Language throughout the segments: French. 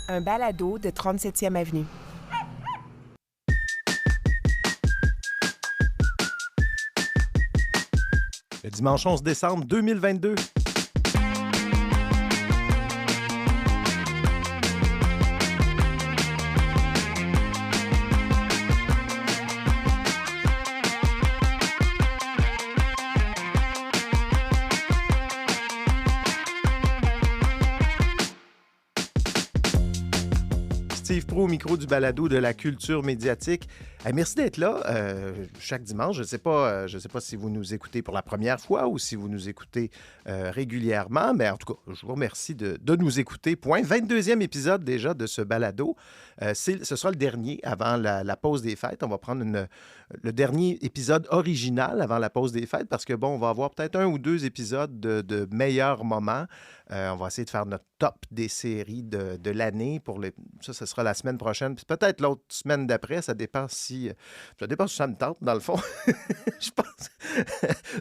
Un balado de 37e Avenue. Le dimanche 11 décembre 2022. Steve Proulx au micro du balado de la culture médiatique. Merci d'être là chaque dimanche. Je ne sais pas si vous nous écoutez pour la première fois ou si vous nous écoutez régulièrement, mais en tout cas, je vous remercie de nous écouter. Point. 22e épisode déjà de ce balado. Ce sera le dernier avant la pause des fêtes. On va prendre le dernier épisode original avant la pause des fêtes parce que, bon, on va avoir peut-être 1 ou 2 épisodes de meilleurs moments. On va essayer de faire notre top des séries de l'année. Ça, ce sera la semaine prochaine. Puis peut-être l'autre semaine d'après. Ça dépend si ça me tente, dans le fond. Je pense.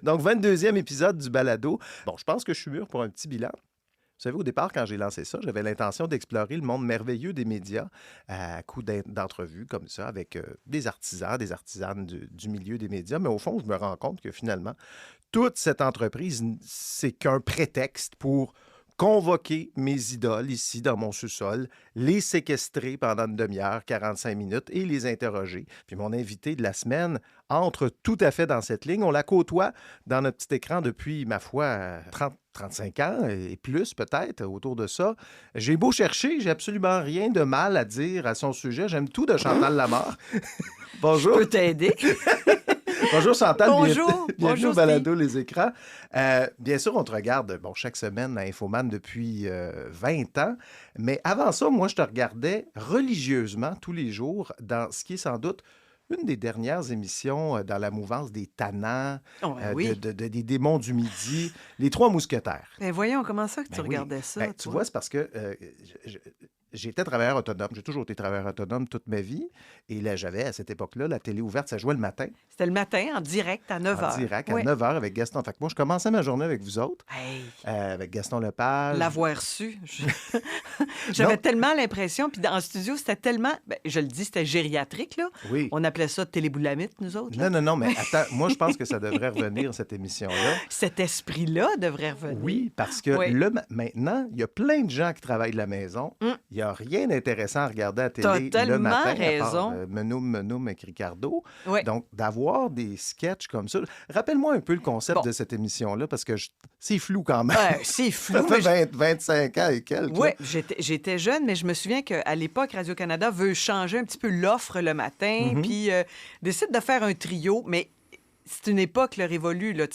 Donc, 22e épisode du balado. Bon, je pense que je suis mûr pour un petit bilan. Vous savez, au départ, quand j'ai lancé ça, j'avais l'intention d'explorer le monde merveilleux des médias à coup d'entrevues comme ça avec des artisans, des artisanes du milieu des médias. Mais au fond, je me rends compte que finalement, toute cette entreprise, c'est qu'un prétexte pour convoquer mes idoles ici dans mon sous-sol, les séquestrer pendant une demi-heure, 45 minutes et les interroger. Puis mon invité de la semaine entre tout à fait dans cette ligne. On la côtoie dans notre petit écran depuis, ma foi, 35 ans et plus peut-être, autour de ça. J'ai beau chercher, j'ai absolument rien de mal à dire à son sujet. J'aime tout de Chantal Lamarre. Bonjour. Je peux t'aider. Bonjour Chantal, Bonjour. bienvenue au balado Les Écrans. Bien sûr, on te regarde chaque semaine à Infoman depuis 20 ans, mais avant ça, moi, je te regardais religieusement tous les jours dans ce qui est sans doute une des dernières émissions dans la mouvance des Tannants, oui. des démons du midi, les Trois Mousquetaires. Ben voyons, comment ça que tu regardais oui. ça? Tu vois, c'est parce que j'étais travailleur autonome. J'ai toujours été travailleur autonome toute ma vie. Et là, j'avais, à cette époque-là, la télé ouverte, ça jouait le matin. C'était le matin, en direct, à 9 h. En direct, à 9 h avec Gaston. Fait que moi, je commençais ma journée avec vous autres, avec Gaston Lepage. L'avoir su. J'avais tellement l'impression, puis en studio, c'était tellement... Ben, je le dis, c'était gériatrique, là. Oui. On appelait ça téléboulamite, nous autres. Là. Non, mais attends, moi, je pense que ça devrait revenir, cette émission-là. Cet esprit-là devrait revenir. Oui, parce que maintenant, il y a plein de gens qui travaillent de la maison. Il n'y a rien d'intéressant à regarder à la télé le matin. Raison. À part Menoum avec Ricardo. Oui. Donc, d'avoir des sketchs comme ça. Rappelle-moi un peu le concept de cette émission-là, parce que c'est flou quand même. C'est flou. Ça fait 25 ans et quelques. Oui, j'étais jeune, mais je me souviens qu'à l'époque, Radio-Canada veut changer un petit peu l'offre le matin, puis décide de faire un trio, mais c'est une époque là, révolue. Là.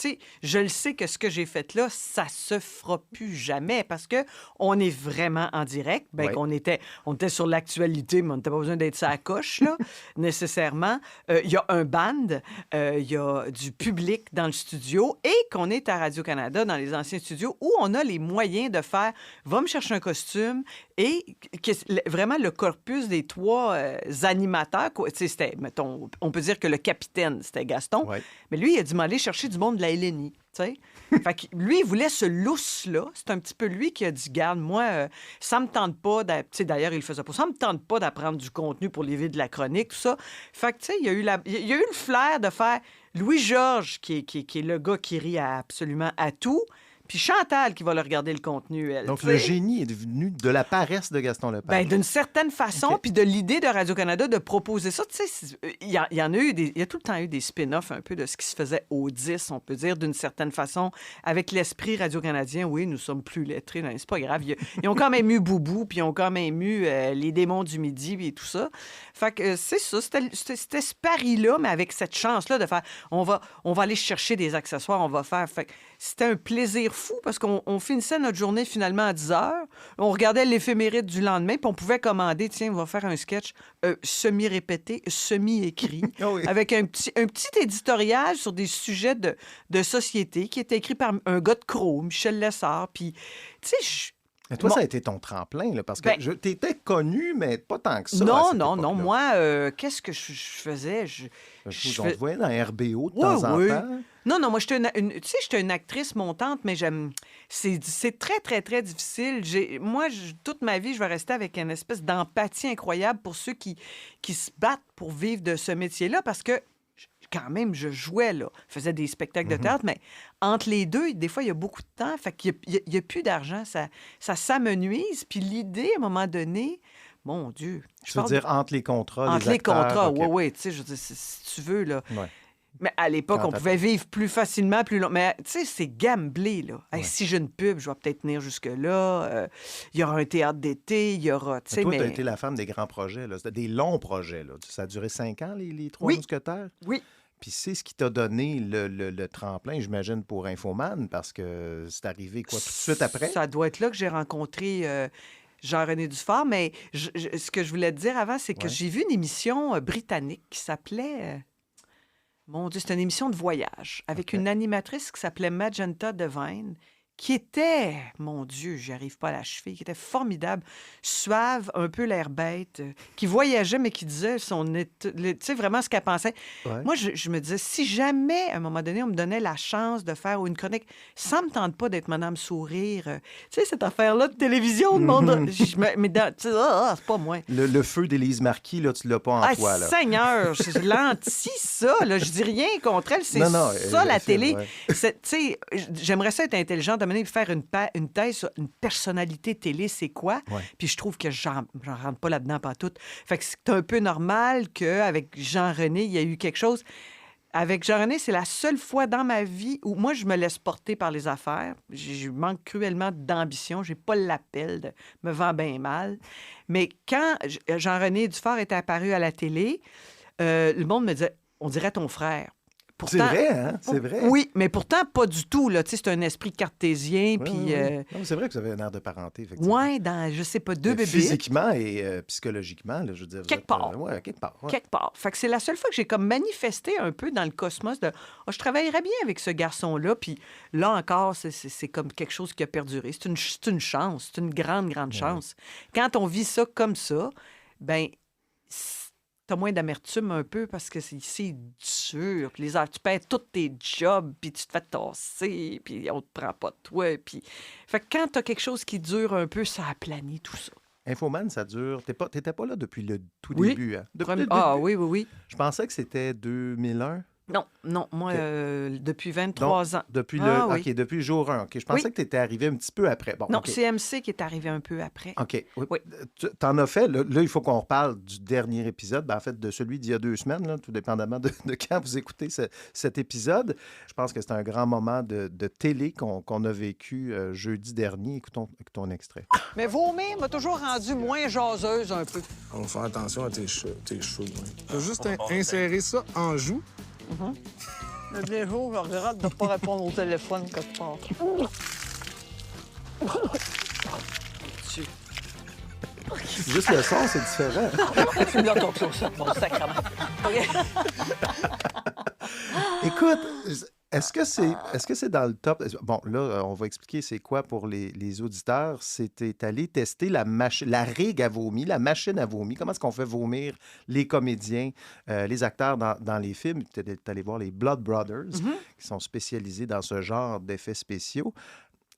Je le sais que ce que j'ai fait là, ça se fera plus jamais parce que on est vraiment en direct. On était sur l'actualité, mais on n'était pas besoin d'être ça à coche, là, nécessairement. Il y a un band, il y a du public dans le studio et qu'on est à Radio-Canada, dans les anciens studios, où on a les moyens de faire « va me chercher un costume » et vraiment le corpus des 3 animateurs. C'était, mettons, on peut dire que le capitaine, c'était Gaston. Ouais. Mais lui, il a dû m'aller chercher du monde de la LNI, tu sais. Fait que lui, il voulait ce lousse-là. C'est un petit peu lui qui a dit, garde, moi, ça me tente pas, tu sais, d'ailleurs, il le faisait pas, ça me tente pas d'apprendre du contenu pour livrer de la chronique, tout ça. Fait que, tu sais, il y a eu le flair de faire Louis-Georges, qui est le gars qui rit absolument à tout, puis Chantal qui va leur regarder le contenu, elle. Donc, le génie est devenu de la paresse de Gaston Lepage. Bien, d'une certaine façon, puis de l'idée de Radio-Canada de proposer ça. Tu sais, il y a tout le temps eu des spin-offs un peu de ce qui se faisait au 10, on peut dire, d'une certaine façon, avec l'esprit radio-canadien. Oui, nous sommes plus lettrés, non, c'est pas grave. Ils ont quand même eu Boubou, puis ils ont quand même eu les démons du midi, puis tout ça. Fait que c'est ça, c'était ce pari-là, mais avec cette chance-là de faire, on va aller chercher des accessoires, on va faire... Fait que c'était un plaisir fou parce qu'on finissait notre journée finalement à 10 h. On regardait l'éphéméride du lendemain, puis on pouvait commander, tiens, on va faire un sketch semi-répété, semi-écrit, avec un petit éditorial sur des sujets de société qui était écrit par un gars de Crow, Michel Lessard. Puis, tu sais, Et toi, Mon- ça a été ton tremplin, là, parce que Ben- tu étais connu, mais pas tant que ça. à Non, cette non, époque-là. Moi, qu'est-ce que je faisais? On fais- te voyait dans RBO de Oui, temps en oui. temps. Non, moi, tu sais, j'étais une actrice montante, mais c'est très, très, très difficile. Toute ma vie, je vais rester avec une espèce d'empathie incroyable pour ceux qui se battent pour vivre de ce métier-là, parce que quand même, je jouais, là. Je faisais des spectacles de théâtre, mais entre les deux, des fois, il y a beaucoup de temps. Fait qu'il y a plus d'argent. Ça s'amenuise. Puis l'idée, à un moment donné, mon Dieu. Je veux dire, entre les contrats, entre les acteurs, contrats, OK. oui. Tu sais, je veux dire, si tu veux, là. Ouais. Mais à l'époque, Quand on pouvait vivre plus facilement, plus long. Mais tu sais, c'est gamblé, là. Hey, Ouais. si j'ai une pub, je vais peut-être tenir jusque-là. Il y aura un théâtre d'été, il y aura... Tu Mais sais, toi, tu as mais... été la femme des grands projets. Là. C'était des longs projets. Là. Ça a duré 5 ans, les Trois Oui. Mousquetaires. Oui. Puis c'est ce qui t'a donné le tremplin, j'imagine, pour Infoman, parce que c'est arrivé, quoi, tout de suite après? Ça doit être là que j'ai rencontré Jean-René Dufort. Mais ce que je voulais te dire avant, c'est que Ouais. j'ai vu une émission britannique qui s'appelait... mon Dieu, c'était une émission de voyage avec OK. une animatrice qui s'appelait Magenta Devine, qui était, mon Dieu, j'y arrive pas à l'achever, qui était formidable, suave, un peu l'air bête, qui voyageait, mais qui disait tu sais, vraiment ce qu'elle pensait. Ouais. Moi, je me disais, si jamais, à un moment donné, on me donnait la chance de faire une chronique, ça me tente pas d'être Madame Sourire. Tu sais, cette affaire-là de télévision, le monde... mais tu sais, c'est pas moi. Le feu d'Élise Marquis, là, tu l'as pas en Ah, toi, là. Seigneur, je lentis ça. Là. Je dis rien contre elle, c'est Non, non, ça, la elle fait, télé. ouais. Tu sais, j'aimerais ça être intelligent, de mener faire une thèse sur une personnalité télé, c'est quoi? Ouais. Puis je trouve que j'en rentre pas là-dedans, pas tout. Fait que c'est un peu normal qu'avec Jean-René, il y a eu quelque chose. Avec Jean-René, c'est la seule fois dans ma vie où moi, je me laisse porter par les affaires. Je manque cruellement d'ambition. J'ai pas l'appel de me vends bien mal. Mais quand Jean-René Dufort était apparu à la télé, le monde me disait, on dirait ton frère. C'est vrai, hein? C'est vrai. Oui, mais pourtant, pas du tout. Là. Tu sais, c'est un esprit cartésien. Ouais, Puis, ouais, ouais. Non, mais c'est vrai que vous avez un air de parenté, effectivement. ouais, dans, je sais pas, deux Mais bébés. physiquement et psychologiquement, là, je veux dire. vous Quelque êtes, part. ouais, quelque part. Ouais. Quelque part. Fait que c'est la seule fois que j'ai comme manifesté un peu dans le cosmos de je travaillerais bien avec ce garçon-là. Puis là encore, c'est comme quelque chose qui a perduré. C'est une chance. C'est une grande, grande chance. Quand on vit ça comme ça, ben t'as moins d'amertume un peu parce que c'est dur. Puis tu perds tous tes jobs, puis tu te fais tasser, puis on te prend pas de toi. Puis... Fait que quand t'as quelque chose qui dure un peu, ça aplanit tout ça. Infoman, ça dure. T'étais pas là depuis le tout Oui. début, hein? Depuis le Ah début. oui, oui, oui. Je pensais que c'était 2001. Non, moi, OK. depuis 23 ans. Depuis Ah, le, oui. OK, depuis le jour 1. OK. Je pensais Oui. que tu étais arrivé un petit peu après. Bon, Non, OK. c'est MC qui est arrivé un peu après. OK. Oui. Oui. Tu en as fait. Là, il faut qu'on reparle du dernier épisode. Ben, en fait, de celui d'il y a 2 semaines, là, tout dépendamment de quand vous écoutez cet épisode. Je pense que c'est un grand moment de télé qu'on a vécu jeudi dernier. Écoutons un extrait. Mais vomir m'a toujours rendue moins jaseuse un peu. On va faire attention à tes cheveux. Faut juste insérer ça en joue. Le dernier jour, je regrette de ne pas répondre au téléphone quelque part. Juste le son, c'est différent. Tu me l'as ton close-up, mon sacrement. Écoute, est-ce que c'est dans le top? Bon, là, on va expliquer c'est quoi pour les auditeurs. C'était allé tester la rig à vomi, la machine à vomi. Comment est-ce qu'on fait vomir les comédiens, les acteurs dans les films? Tu es allé voir les Blood Brothers, qui sont spécialisés dans ce genre d'effets spéciaux.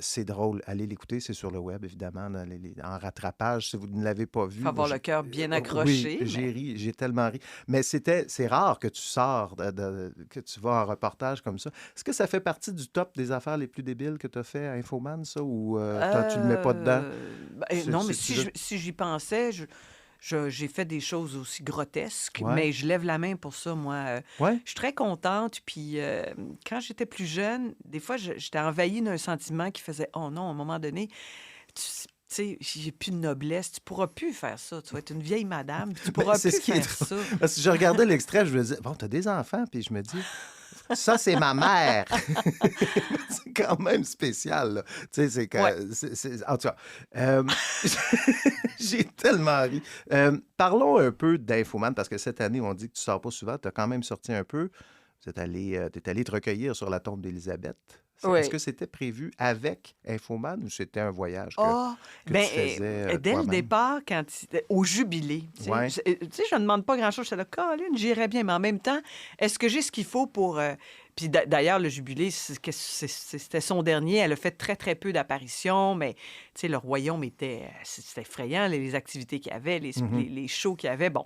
C'est drôle. Allez l'écouter, c'est sur le web, évidemment, en rattrapage, si vous ne l'avez pas vu. Faut avoir Moi, le cœur bien accroché. Oui, j'ai ri, j'ai tellement ri. Mais c'est rare que tu sors, que tu vas en reportage comme ça. Est-ce que ça fait partie du top des affaires les plus débiles que tu as fait à Infoman, ça, ou tu le mets pas dedans? Non, mais C'est- si j'y pensais, j'ai fait des choses aussi grotesques, Ouais. mais je lève la main pour ça, moi. Ouais? Je suis très contente. Puis quand j'étais plus jeune, des fois, j'étais envahie d'un sentiment qui faisait « Oh non, à un moment donné, tu sais, j'ai plus de noblesse, tu pourras plus faire ça. Tu vas être une vieille madame, puis tu pourras c'est plus ce qui est faire ça. Parce que je regardais l'extrait, je me disais, bon, t'as des enfants, puis je me dis, ça, c'est ma mère. C'est quand même spécial, là. Tu sais, c'est quand. Ouais. En tout cas, j'ai tellement ri. Parlons un peu d'Infoman, parce que cette année, on dit que tu sors pas souvent, tu as quand même sorti un peu. t'es allé te recueillir sur la tombe d'Élisabeth. Oui. Est-ce que c'était prévu avec Infoman ou c'était un voyage que ben, tu faisais dès le toi-même? départ, au jubilé, Ouais. je ne demande pas grand-chose. Je suis là, Colin, j'irais bien, mais en même temps, est-ce que j'ai ce qu'il faut pour... Puis d'ailleurs, le jubilé, c'était son dernier. Elle a fait très, très peu d'apparitions, mais le royaume c'était effrayant, les activités qu'il y avait, les shows qu'il y avait. Bon,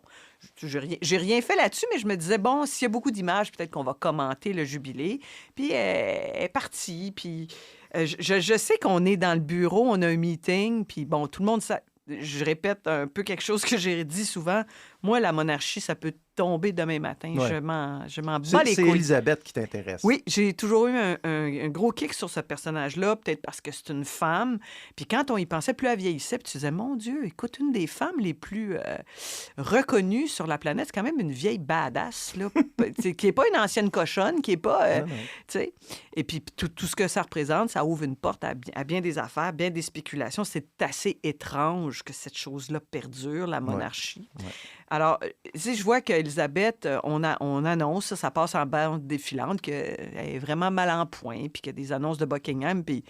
j'ai rien fait là-dessus, mais je me disais, bon, s'il y a beaucoup d'images, peut-être qu'on va commenter le jubilé. Puis elle est partie, puis je sais qu'on est dans le bureau, on a un meeting, puis bon, tout le monde... Je répète un peu quelque chose que j'ai dit souvent. Moi, la monarchie, ça peut tomber demain matin. Ouais. Je m'en bats les C'est couilles. Élisabeth qui t'intéresse. Oui, j'ai toujours eu un gros kick sur ce personnage-là, peut-être parce que c'est une femme. Puis quand on y pensait, plus elle vieillissait, puis tu disais, mon Dieu, écoute, une des femmes les plus reconnues sur la planète, c'est quand même une vieille badass, là, qui n'est pas une ancienne cochonne, qui n'est pas... Non. tu sais. Et puis tout ce que ça représente, ça ouvre une porte à bien des affaires, bien des spéculations. C'est assez étrange que cette chose-là perdure, la monarchie. Ouais. Alors, je vois qu'Élisabeth, on annonce, ça passe en bande défilante, qu'elle est vraiment mal en point, puis qu'il y a des annonces de Buckingham, puis,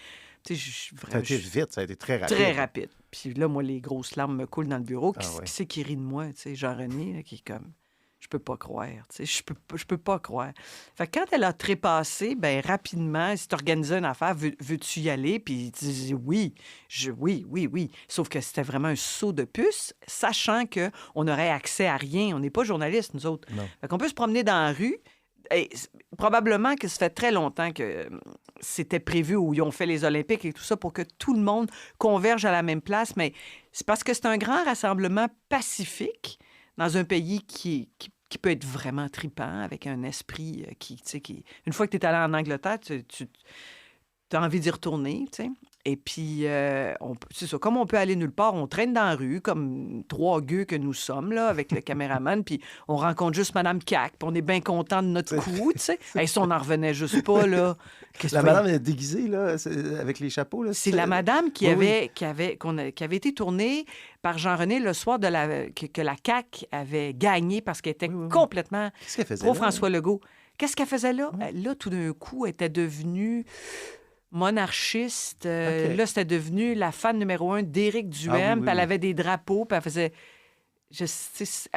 tu sais, Ça a été vite, ça a été très rapide. très rapide. Puis là, moi, les grosses larmes me coulent dans le bureau. Ah ouais. Qui c'est qui rit de moi, tu sais, Jean-René, là, qui est comme... Je peux pas croire, tu sais, je peux pas croire. Fait que quand elle a trépassé, ben rapidement, elle s'est organisée une affaire, veux-tu y aller? Puis il dit oui, oui. Sauf que c'était vraiment un saut de puce, sachant qu'on aurait accès à rien. On n'est pas journalistes, nous autres. Non. Fait qu'on peut se promener dans la rue. Et probablement que ça fait très longtemps que c'était prévu où ils ont fait les Olympiques et tout ça pour que tout le monde converge à la même place. Mais c'est parce que c'est un grand rassemblement pacifique dans un pays qui peut être vraiment tripant, avec un esprit qui... Une fois que tu es allé en Angleterre, tu as envie d'y retourner, tu sais. Et puis, c'est ça, comme on peut aller nulle part, on traîne dans la rue, comme trois gueux que nous sommes, là, avec le caméraman, puis on rencontre juste Mme Cac, puis on est bien content de notre coup, tu sais. Et si on n'en revenait juste pas, là... La madame est déguisée, là, avec les chapeaux, là. C'est la madame qui Oui, avait été tournée par Jean-René le soir que la CAQ avait gagné parce qu'elle était complètement Qu'est-ce qu'elle faisait pro là? François Legault. Qu'est-ce qu'elle faisait là? Là, tout d'un coup, elle était devenue monarchiste. OK. Là, c'était devenu la fan numéro 1 d'Éric Duhaime. Puis elle avait des drapeaux, puis elle faisait...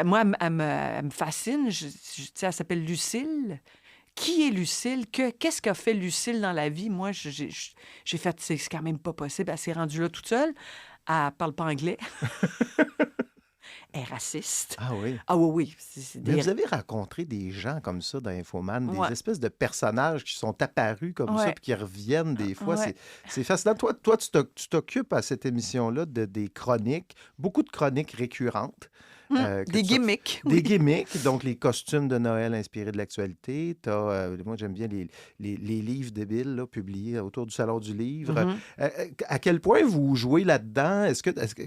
Moi, elle me fascine. Elle s'appelle Lucille. Qui est Lucille? Qu'est-ce qu'a fait Lucille dans la vie? Moi, j'ai fait... C'est quand même pas possible. Elle s'est rendue là toute seule. Elle parle pas anglais. Elle est raciste. Ah oui. Ah oui. Mais vous avez rencontré des gens comme ça dans Infoman, Ouais. des espèces de personnages qui sont apparus comme ça Ouais. puis qui reviennent des fois. Ouais. C'est fascinant. Toi, tu t'occupes à cette émission-là des chroniques, beaucoup de chroniques récurrentes. que Des tu- gimmicks. Des gimmicks, donc les costumes de Noël inspirés de l'actualité. Moi, j'aime bien les livres débiles là, publiés autour du Salon du Livre. Mm-hmm. À quel point vous jouez là-dedans?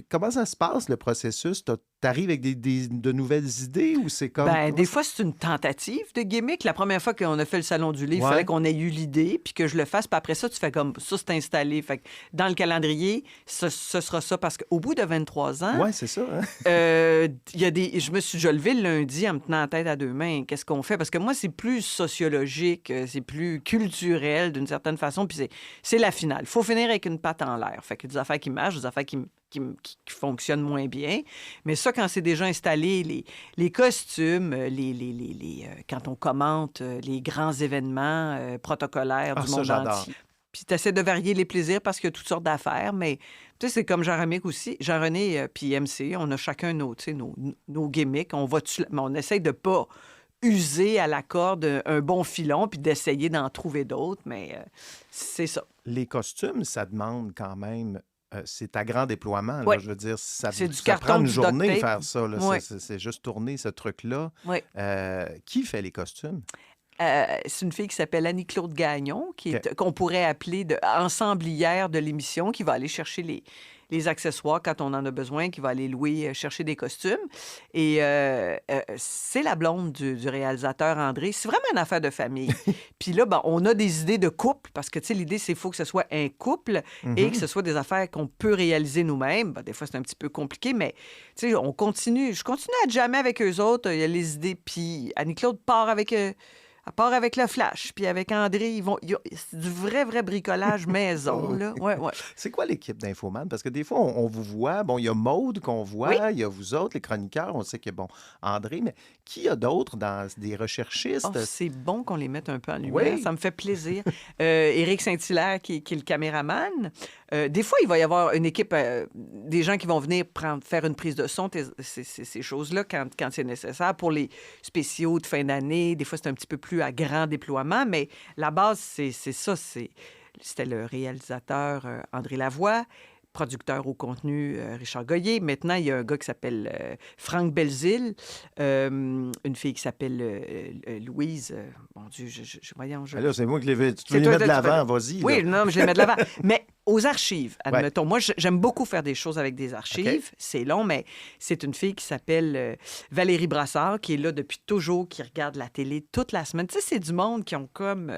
Comment ça se passe, le processus? T'arrives avec de nouvelles idées ou c'est comme... Ben, des fois, c'est une tentative de gimmick. La première fois qu'on a fait le Salon du Livre, il Ouais. fallait qu'on ait eu l'idée, puis que je le fasse. Puis après ça, tu fais comme ça, c'est installé. Fait que dans le calendrier, ce sera ça. Parce qu'au bout de 23 ans, Ouais, c'est ça. Hein? il y a je me suis déjà levé le lundi en me tenant la tête à deux mains. Qu'est-ce qu'on fait? Parce que moi, c'est plus sociologique, c'est plus culturel d'une certaine façon. Puis c'est la finale. Il faut finir avec une patte en l'air. Fait que des affaires qui marchent, des affaires qui fonctionnent moins bien. Mais ça, quand c'est déjà installé, les costumes, quand on commente les grands événements protocolaires Ah, du ça, monde j'adore. entier. Puis tu essaies de varier les plaisirs parce qu'il y a toutes sortes d'affaires, mais tu sais, c'est comme Jean-René aussi. Jean-René puis MC, on a chacun nos gimmicks. Mais on essaie de pas user à la corde un bon filon puis d'essayer d'en trouver d'autres, mais c'est ça. Les costumes, ça demande quand même... c'est à grand déploiement. Là, Ouais. je veux dire, ça C'est du ça carton, prend une du journée duct tape. faire ça. Là. Ouais. C'est juste tourner ce truc-là. Ouais. Qui fait les costumes? C'est une fille qui s'appelle Annie-Claude Gagnon, qu'on pourrait appeler ensemblière de l'émission, qui va aller chercher les accessoires quand on en a besoin, qui va aller louer, chercher des costumes. Et c'est la blonde du réalisateur André. C'est vraiment une affaire de famille. Puis là, on a des idées de couple, parce que, tu sais, l'idée, c'est qu'il faut que ce soit un couple et que ce soit des affaires qu'on peut réaliser nous-mêmes. Des fois, c'est un petit peu compliqué, mais, tu sais, je continue à jammer avec eux autres. Il y a les idées. Puis Annie-Claude part avec À part avec le Flash, puis avec André, c'est du vrai bricolage maison, là. Ouais. C'est quoi l'équipe d'Infoman? Parce que des fois, on vous voit. Bon, il y a Maude qu'on voit, il y a vous autres, les chroniqueurs. On sait qu'il y a, bon, André, mais qui y a d'autres dans des recherchistes? Oh, c'est bon qu'on les mette un peu en lumière. Oui. Ça me fait plaisir. Éric Saint-Hilaire, qui est le caméraman. Des fois, il va y avoir une équipe, des gens qui vont venir faire une prise de son, ces choses-là, quand c'est nécessaire. Pour les spéciaux de fin d'année, des fois, c'est un petit peu plus à grand déploiement, mais la base, c'est ça. C'était le réalisateur André Lavoie, producteur au contenu Richard Goyer. Maintenant, il y a un gars qui s'appelle Franck Belzile, une fille qui s'appelle Louise. Mon Dieu, voyons. Là, c'est moi qui l'ai vu. Tu C'est veux les toi, mettre de tu l'avant, vas-y. Oui, là. non, mais je les mets de l'avant. Mais aux archives, admettons. Moi, j'aime beaucoup faire des choses avec des archives. OK. C'est long, mais c'est une fille qui s'appelle Valérie Brassard, qui est là depuis toujours, qui regarde la télé toute la semaine. Tu sais, c'est du monde qui ont comme...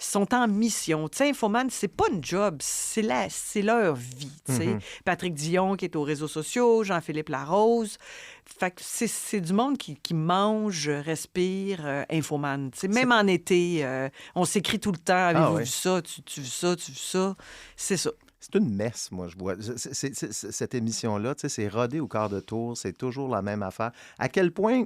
sont en mission. Tu sais, Infoman, c'est pas une job, c'est leur vie, tu sais. Patrick Dion, qui est aux réseaux sociaux, Jean-Philippe Larose. Fait que c'est du monde qui mange, respire, Infoman. Tu sais, même en été, on s'écrit tout le temps. Avez-vous vu ça? Tu veux ça? Tu veux ça? C'est ça. C'est une messe, moi, je vois. Cette émission-là, tu sais, c'est rodé au quart de tour, c'est toujours la même affaire. À quel point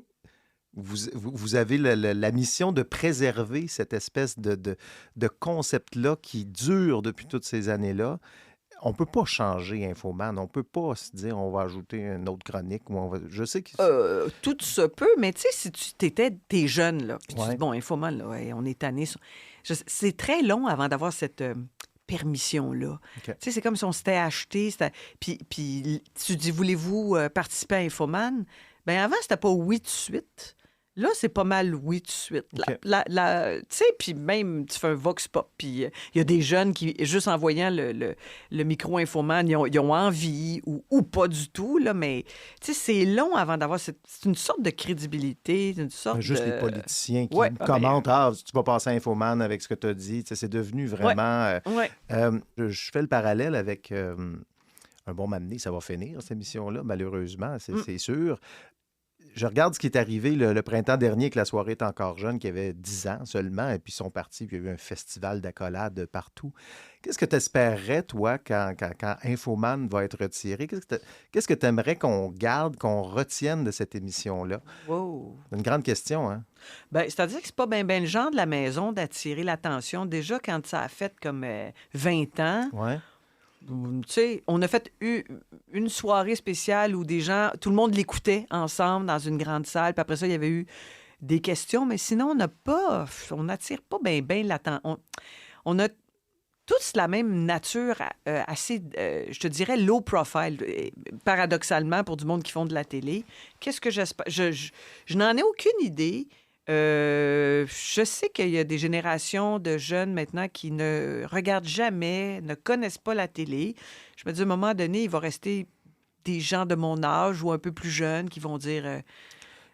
vous avez la mission de préserver cette espèce de concept-là qui dure depuis toutes ces années-là? On ne peut pas changer Infoman. On ne peut pas se dire on va ajouter une autre chronique. Je sais que... Tout se peut, mais tu sais, si t'es jeune, là, puis tu dis, bon, Infoman, là, on est tanné. C'est très long avant d'avoir cette permission-là. OK. Tu sais, c'est comme si on s'était acheté. Puis tu dis, voulez-vous participer à Infoman? Bien, avant, c'était pas oui tout de suite. Là, c'est pas mal oui tout de suite. OK. Tu sais, puis même, tu fais un vox pop, puis il y a des jeunes qui, juste en voyant le micro Infoman, ils ont envie ou pas du tout, là, mais tu sais, c'est long avant d'avoir c'est une sorte de crédibilité, une sorte Juste de... les politiciens qui Ouais, commentent « tu vas passer à Infoman avec ce que tu as dit. » Tu sais, c'est devenu vraiment... Ouais. Je fais le parallèle avec... un bon moment donné, ça va finir, cette émission-là, malheureusement, c'est sûr. Je regarde ce qui est arrivé le printemps dernier, que la soirée est encore jeune, qui avait 10 ans seulement, et puis ils sont partis, puis il y a eu un festival d'accolade partout. Qu'est-ce que tu espérerais, toi, quand Infoman va être retiré? Qu'est-ce que tu aimerais qu'on garde, qu'on retienne de cette émission-là? Wow. C'est une grande question, hein? Bien, c'est-à-dire que c'est pas bien le genre de la maison d'attirer l'attention. Déjà, quand ça a fait comme 20 ans... Ouais. Tu sais, on a fait une soirée spéciale où des gens, tout le monde l'écoutait ensemble dans une grande salle. Puis après ça, il y avait eu des questions. Mais sinon, on n'attire pas bien l'attention. On a tous la même nature, assez, je te dirais, low profile, paradoxalement, pour du monde qui font de la télé. Qu'est-ce que j'espère? Je n'en ai aucune idée. Je sais qu'il y a des générations de jeunes maintenant qui ne regardent jamais, ne connaissent pas la télé. Je me dis, à un moment donné, il va rester des gens de mon âge ou un peu plus jeunes qui vont dire...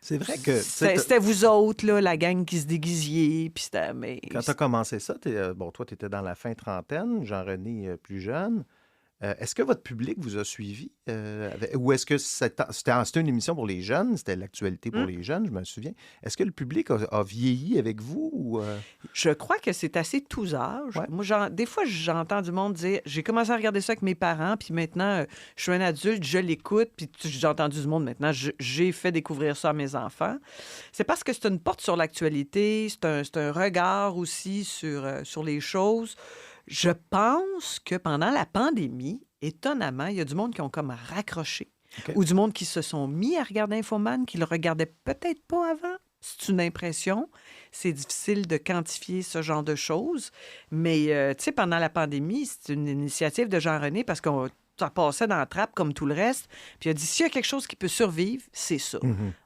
c'est vrai que... C'était vous autres, là, la gang qui se déguisiez. Puis mais... Quand tu as commencé ça, toi, tu étais dans la fin trentaine, Jean-René plus jeune. Est-ce que votre public vous a suivi? Ou est-ce que c'était une émission pour les jeunes? C'était l'actualité pour les jeunes, je me souviens. Est-ce que le public a vieilli avec vous? Ou Je crois que c'est assez tous âges. Ouais. Moi, des fois, j'entends du monde dire j'ai commencé à regarder ça avec mes parents, puis maintenant, je suis un adulte, je l'écoute, puis j'ai entendu du monde maintenant, j'ai fait découvrir ça à mes enfants. C'est parce que c'est une porte sur l'actualité, c'est un regard aussi sur les choses. Je pense que pendant la pandémie, étonnamment, il y a du monde qui ont comme raccroché. OK. Ou du monde qui se sont mis à regarder Infoman, qui le regardaient peut-être pas avant. C'est une impression. C'est difficile de quantifier ce genre de choses. Mais, tu sais, pendant la pandémie, c'est une initiative de Jean-René parce qu'on ça passait dans la trappe comme tout le reste. Puis il a dit, s'il y a quelque chose qui peut survivre, c'est ça.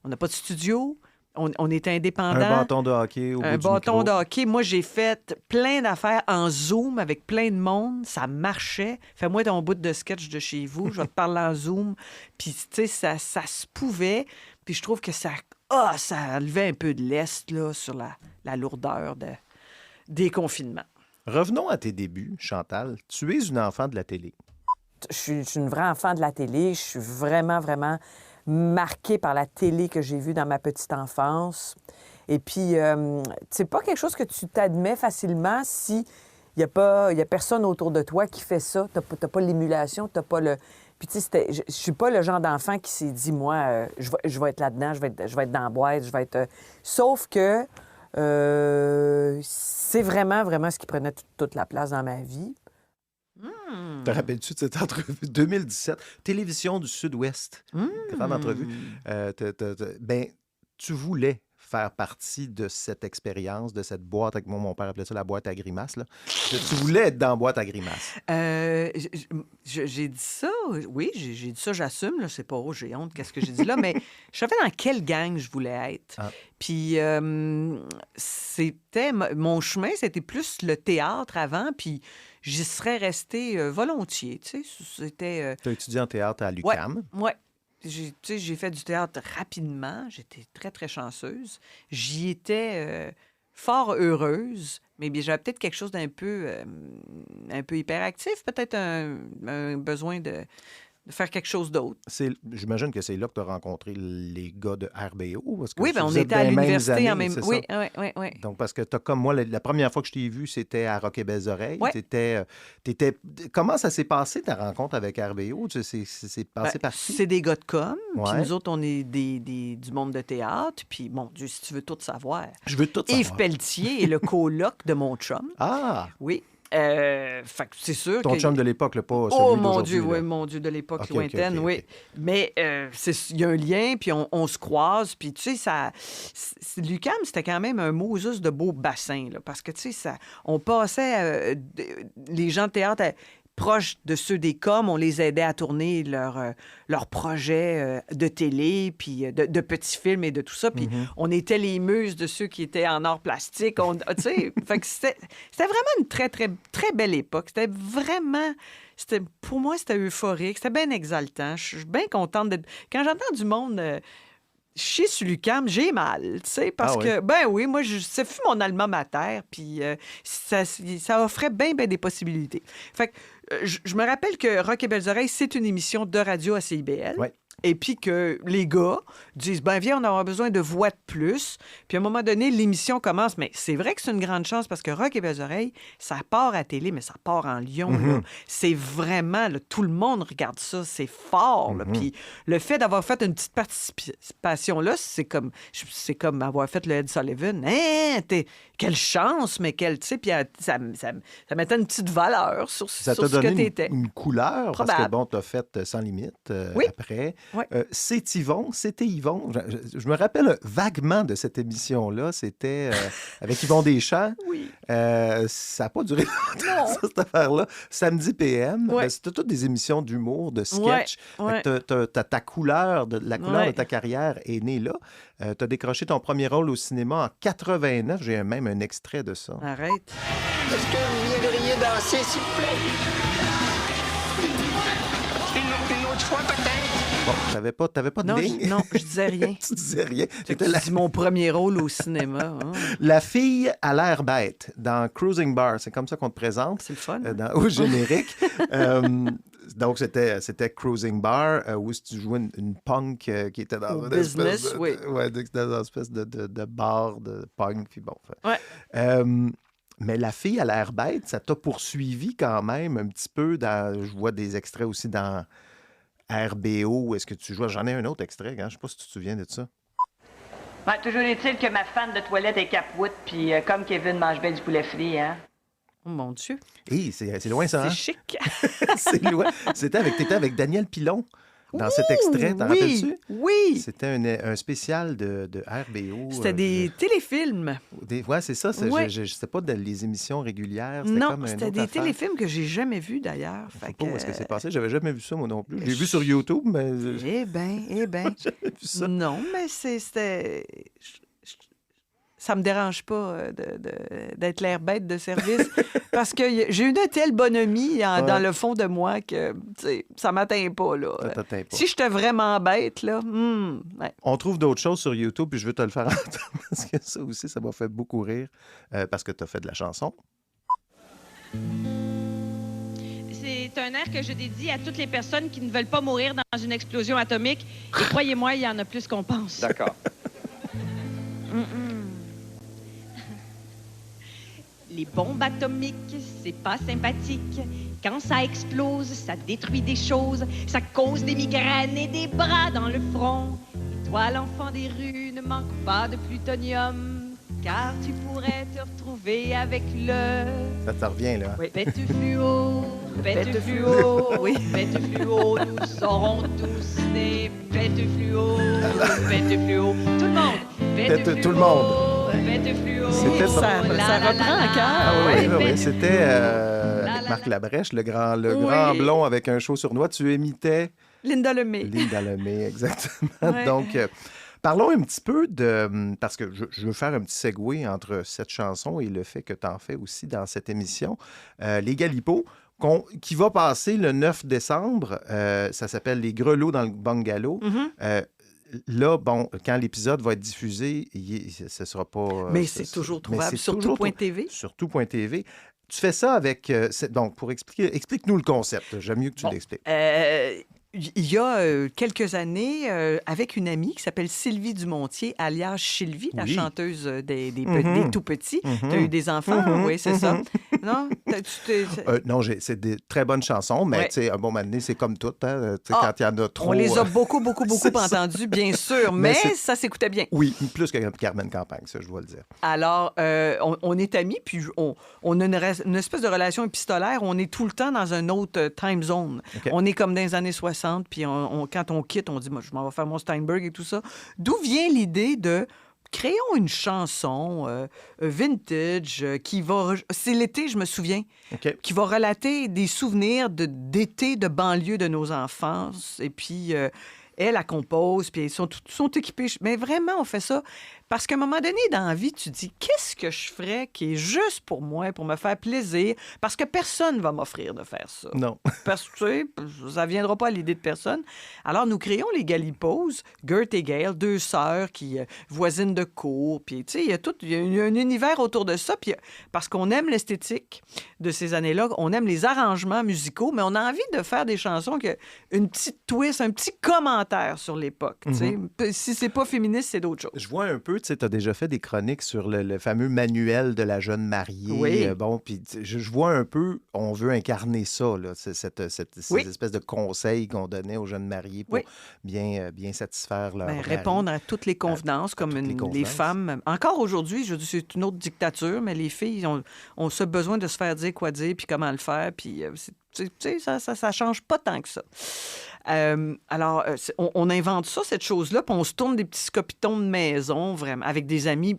On n'a pas de studio. On est indépendant. un bâton de hockey au bout Un du bâton micro. de hockey. Moi, j'ai fait plein d'affaires en Zoom avec plein de monde. Ça marchait. Fais-moi ton bout de sketch de chez vous. Je vais te parler en Zoom. Puis, tu sais, ça se pouvait. Puis, je trouve que ça enlevait un peu de lest là, sur la lourdeur des confinements. Revenons à tes débuts, Chantal. Tu es une enfant de la télé. Je suis une vraie enfant de la télé. Je suis vraiment, vraiment marquée par la télé que j'ai vue dans ma petite enfance. Et puis, c'est pas quelque chose que tu t'admets facilement si il y a personne autour de toi qui fait ça. T'as pas l'émulation, t'as pas le... Puis, tu sais, je suis pas le genre d'enfant qui s'est dit, moi, je vais être là-dedans, je vais être dans la boîte, je vais être... Sauf que c'est vraiment, vraiment ce qui prenait toute la place dans ma vie. Te rappelles-tu de cette entrevue? 2017, Télévision du Sud-Ouest. Grande entrevue. Ben, tu voulais faire partie de cette expérience, de cette boîte, avec moi, mon père appelait ça la boîte à grimaces, là. Tu voulais être dans la boîte à grimaces. J'ai dit ça, oui, j'ai dit ça, j'assume, là, c'est pas j'ai honte, qu'est-ce que j'ai dit là, mais je savais dans quelle gang je voulais être. Ah. Puis c'était, mon chemin, c'était plus le théâtre avant, puis j'y serais restée volontiers, tu sais, c'était... Tu as étudié en théâtre à l'UQAM. Ouais. J'ai fait du théâtre rapidement. J'étais très, très chanceuse. J'y étais fort heureuse, mais bien, j'avais peut-être quelque chose d'un peu hyperactif, peut-être un besoin de faire quelque chose d'autre. J'imagine que c'est là que tu as rencontré les gars de RBO. Parce que Oui, bien, on vous êtes était à dans les mêmes l'université en années, même... c'est Oui, ça? oui. Donc, parce que tu as comme moi, la première fois que je t'ai vu, c'était à Rock et Belles Oreilles. Ouais. Comment ça s'est passé, ta rencontre avec RBO? C'est passé par qui? C'est des gars de com, puis Ouais. nous autres, on est du monde de théâtre, puis mon Dieu, si tu veux tout savoir. Je veux tout savoir. Yves Pelletier est le coloc de mon chum. Ah! Oui. Fait que c'est sûr Ton que... chum de l'époque, là, pas celui Oh mon d'aujourd'hui, Dieu, là. oui, mon Dieu, de l'époque OK, lointaine, OK. oui. Mais il y a un lien, puis on se croise, puis tu sais, l'UQAM, c'était quand même un Moses de beau bassin, là, parce que tu sais, on passait, les gens de théâtre proches de ceux des coms, on les aidait à tourner leurs projets de télé, puis de petits films et de tout ça, puis on était les muses de ceux qui étaient en art plastique, tu sais, fait que c'était vraiment une très, très, très belle époque. Pour moi, c'était euphorique, c'était bien exaltant. Je suis bien contente d'être... Quand j'entends du monde... chier sur l'UQAM, j'ai mal, tu sais, parce que, ben oui, moi, ça fut mon alma mater, puis ça offrait bien des possibilités. Fait que je me rappelle que Rock et Belles Oreilles, c'est une émission de radio à CIBL. Ouais. Et puis que les gars disent, ben viens, on aura besoin de voix de plus. Puis à un moment donné, l'émission commence. Mais c'est vrai que c'est une grande chance parce que Rock et Belles Oreilles, ça part à télé, mais ça part en Lyon. Là. C'est vraiment, là, tout le monde regarde ça. C'est fort. Là. Puis le fait d'avoir fait une petite participation là, c'est comme avoir fait le Ed Sullivan. Hein, quelle chance, mais quelle, tu sais, puis ça mettait une petite valeur sur Ça ce t'a que donné t'étais. une couleur, parce que, Probable. bon, t'as fait Sans limite Oui. après. Ouais. C'était Yvon. Je me rappelle vaguement de cette émission-là. C'était avec Yvon Deschamps. Oui. Ça n'a pas duré longtemps, ça, cette affaire-là. Samedi PM. Ouais. C'était toutes des émissions d'humour, de sketch. Ouais. Ta couleur, la couleur Ouais. de ta carrière est née là. Tu as décroché ton premier rôle au cinéma en 89. J'ai même un extrait de ça. Arrête. Est-ce que vous viendriez danser, s'il vous plaît? Une autre fois, peut-être? Bon, t'avais pas de Non, ligne? non, je disais rien. Tu disais rien. C'était C'est mon premier rôle au cinéma. Hein. la fille à l'air bête dans Cruising Bar. C'est comme ça qu'on te présente C'est le fun. au générique. Donc, c'était Cruising Bar, où tu jouais une punk qui était dans Au une espèce business, oui. Ouais, dans une espèce de bar de punk. Puis bon, Ouais. mais la fille à l'air bête, ça t'a poursuivi quand même un petit peu dans... Je vois des extraits aussi dans RBO. Est-ce que tu joues? J'en ai un autre extrait. Hein? Je sais pas si tu te souviens de ça. Ben, toujours est-il que ma fan de toilette est capoute, puis comme Kevin mange bien du poulet frit, hein? Oh mon Dieu. Hé, c'est loin ça, hein? C'est chic. C'est loin. T'étais avec Daniel Pilon dans cet extrait, t'en rappelles-tu? Oui. C'était un spécial de RBO. C'était des téléfilms. Ouais, c'est ça. Ouais. C'était pas les émissions régulières. C'était Non, comme c'était des téléfilms que j'ai jamais vus d'ailleurs. Je sais Fait pas où que- est-ce que c'est passé. J'avais jamais vu ça, moi non plus. Je l'ai vu sur YouTube, mais Eh bien. j'avais vu ça. Non, mais c'était... Ça me dérange pas d'être l'air bête de service parce que j'ai une telle bonhomie dans le fond de moi que tu sais, ça m'atteint pas. Là. Ça t'atteint pas. Si j'étais vraiment bête, là, ouais. On trouve d'autres choses sur YouTube, puis je veux te le faire entendre parce que ça aussi, ça m'a fait beaucoup rire parce que tu as fait de la chanson. C'est un air que je dédie à toutes les personnes qui ne veulent pas mourir dans une explosion atomique. Et croyez-moi, il y en a plus qu'on pense. D'accord. Les bombes atomiques, c'est pas sympathique. Quand ça explose, ça détruit des choses. Ça cause des migraines et des bras dans le front. Et toi, l'enfant des rues, ne manque pas de plutonium. Car tu pourrais te retrouver avec le... Ça revient, là. Oui. Pète fluo, pète fluo, Oui. pète fluo, nous serons tous des pète fluo, pète fluo. Tout le monde, Pète pète tout le monde. Pète fluo. C'était ça. Ça reprend en cœur. Ah oui, Ouais, oui, oui. pète C'était fluo. avec Marc Labrèche, le grand Oui. blond avec un chaud sur noix. Tu imitais Linda Lemay. Linda Lemay, exactement. Ouais. Donc, parlons un petit peu de... Parce que je veux faire un petit segue entre cette chanson et le fait que tu en fais aussi dans cette émission. Les Galipots, qui va passer le 9 décembre. Ça s'appelle Les Grelots dans le bungalow. Là, bon, quand l'épisode va être diffusé, ce ne sera pas... Mais c'est toujours trouvable sur tout.tv. Sur tout.tv. Tu fais ça avec... donc, pour explique-nous le concept. J'aime mieux que tu l'expliques. Il y a quelques années, avec une amie qui s'appelle Sylvie Dumontier, alias Sylvie, la Oui. chanteuse des tout-petits. Mhm. Tu as eu des enfants? Mhm. Oui, c'est ça. Mhm. Non? Non, c'est des très bonnes chansons, mais Ouais. tu sais, un bon moment donné, c'est comme tout. Hein, tu sais, Ah, quand il y en a trop... On les a beaucoup C'est ça. entendus, bien sûr, Mais mais c'est- ça s'écoutait bien. Oui, plus que Carmen Campagne, ça, je dois le dire. Alors, on est amis, puis on a une espèce de relation épistolaire. On est tout le temps dans un autre time zone. OK. On est comme dans les années 60, puis quand on quitte, on dit, moi, je m'en vais faire mon Steinberg et tout ça. D'où vient l'idée de créons une chanson vintage qui va... C'est l'été, je me souviens, OK. qui va relater des souvenirs d'été de banlieue de nos enfances. Et puis, elle compose, puis ils sont équipés. Mais vraiment, on fait ça parce qu'à un moment donné, dans la vie, tu dis, qu'est-ce que je ferais qui est juste pour moi, pour me faire plaisir? Parce que personne ne va m'offrir de faire ça. Non. Parce que, tu sais, ça ne viendra pas à l'idée de personne. Alors, nous créons les Galipos, Gert et Gail, deux sœurs qui voisines de cour. Puis, tu sais, il y a un univers autour de ça. Puis, parce qu'on aime l'esthétique de ces années-là, on aime les arrangements musicaux, mais on a envie de faire des chansons qui ont une petite twist, un petit commentaire sur l'époque. Tu sais. Si c'est pas féministe, c'est d'autres choses. Je vois un peu, tu sais, tu as déjà fait des chroniques sur le fameux manuel de la jeune mariée. Oui. Bon, puis je vois un peu, on veut incarner ça, là, ces Oui. espèces de conseils qu'on donnait aux jeunes mariés pour Oui. bien satisfaire leur Ben, mari. répondre à toutes les convenances, comme toutes les les convenances. femmes. Encore aujourd'hui, je dis c'est une autre dictature, mais les filles ont ce besoin de se faire dire quoi dire, puis comment le faire, puis tu sais, ça change pas tant que ça. Alors, on invente ça, cette chose-là, puis on se tourne des petits scopitons de maison, vraiment, avec des amis,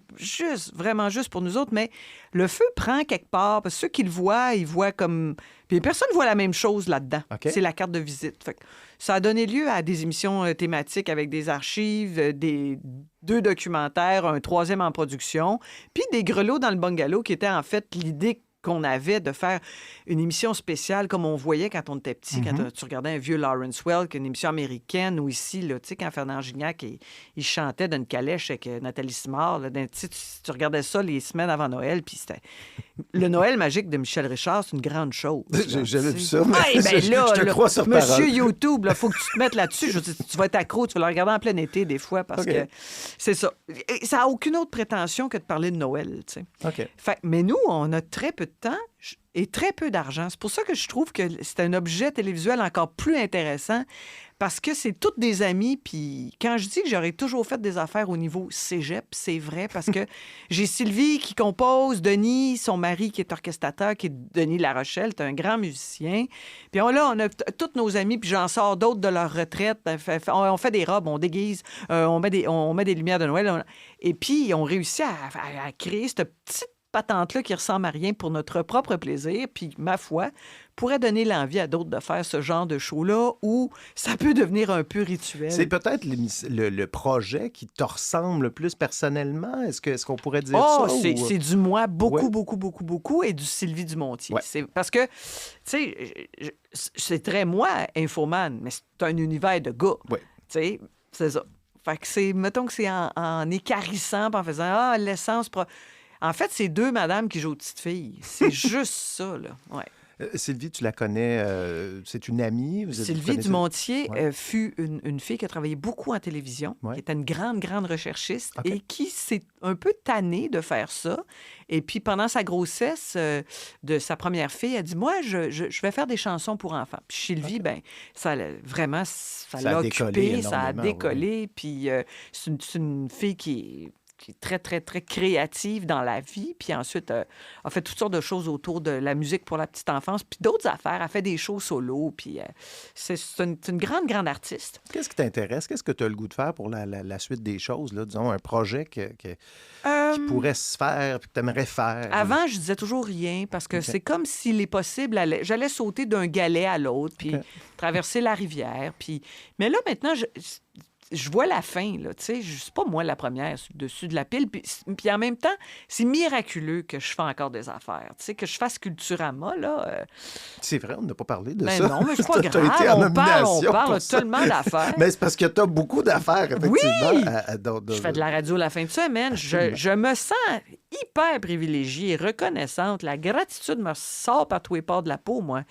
vraiment juste pour nous autres, mais le feu prend quelque part, parce que ceux qui le voient, ils voient comme... Puis personne ne voit la même chose là-dedans. OK. C'est la carte de visite. Fait que ça a donné lieu à des émissions thématiques avec des archives, des 2 documentaires, un 3e en production, puis des grelots dans le bungalow qui était en fait l'idée qu'on avait de faire une émission spéciale comme on voyait quand on était petit, quand tu regardais un vieux Lawrence Welk, une émission américaine, ou ici, là, tu sais, quand Fernand Gignac, il chantait d'une calèche avec Nathalie Simard, là, tu regardais ça les semaines avant Noël, puis c'était... Le Noël magique de Michel Richard, c'est une grande chose. J'ai jamais vu ça, mais Ouais, ben je là, te là, crois sur Monsieur parole. YouTube, il faut que tu te mettes là-dessus. Je veux dire, tu vas être accro, tu vas le regarder en plein été des fois, parce OK. que c'est ça. Et ça n'a aucune autre prétention que de parler de Noël, tu sais. OK. Mais nous, on a très peu de temps et très peu d'argent. C'est pour ça que je trouve que c'est un objet télévisuel encore plus intéressant parce que c'est toutes des amis. Puis quand je dis que j'aurais toujours fait des affaires au niveau cégep, c'est vrai parce que j'ai Sylvie qui compose, Denis, son mari qui est orchestrateur, qui est Denis Larochelle, c'est un grand musicien. Puis on a tous nos amis, puis j'en sors d'autres de leur retraite. On fait des robes, on déguise, on met des lumières de Noël. Et puis on réussit à créer cette petite patente-là qui ressemble à rien pour notre propre plaisir, puis, ma foi, pourrait donner l'envie à d'autres de faire ce genre de show-là où ça peut devenir un peu rituel. C'est peut-être le projet qui te ressemble le plus personnellement? Est-ce qu'on pourrait dire Oh, ça? c'est du moi beaucoup, Ouais. beaucoup et du Sylvie Dumontier. Ouais. C'est parce que, tu sais, c'est très moi, Infoman, mais c'est un univers de gars. Ouais. Tu sais, c'est ça. Fait que c'est, mettons que c'est en écarissant, puis en faisant, ah, l'essence... En fait, c'est 2 madames qui jouent aux petites filles. C'est juste ça, là. Ouais. Sylvie, tu la connais, c'est une amie? Vous Sylvie connaissez? Dumontier Ouais. fut une fille qui a travaillé beaucoup en télévision, Ouais. qui était une grande, grande recherchiste OK. et qui s'est un peu tannée de faire ça. Et puis, pendant sa grossesse de sa première fille, elle dit, moi, je vais faire des chansons pour enfants. Puis Sylvie, ben ça vraiment, ça Ça l'a a décollé occupée, ça a énormément, décollé. Puis c'est une fille qui est très, très, très créative dans la vie. Puis ensuite, a fait toutes sortes de choses autour de la musique pour la petite enfance. Puis d'autres affaires. Elle fait des shows solo. Puis c'est une grande, grande artiste. Qu'est-ce qui t'intéresse? Qu'est-ce que tu as le goût de faire pour la suite des choses? Là? Disons, un projet qui pourrait se faire, puis que tu aimerais faire. Avant, je disais toujours rien parce que OK. c'est comme s'il est possible, j'allais sauter d'un galet à l'autre, puis OK. traverser la rivière. Puis... Mais là, maintenant, je vois la fin, là, tu sais. C'est pas moi la première dessus de la pile. Puis en même temps, c'est miraculeux que je fais encore des affaires. Tu sais, que je fasse Culturama, là. C'est vrai, on n'a pas parlé de Ben ça. non, mais c'est pas T'as grave. été en On parle nomination pour ça. tellement d'affaires. Mais c'est parce que tu as beaucoup d'affaires, effectivement. Je fais de la radio la fin de semaine. Je me sens hyper privilégiée, reconnaissante. La gratitude me sort par tous les pores de la peau, moi.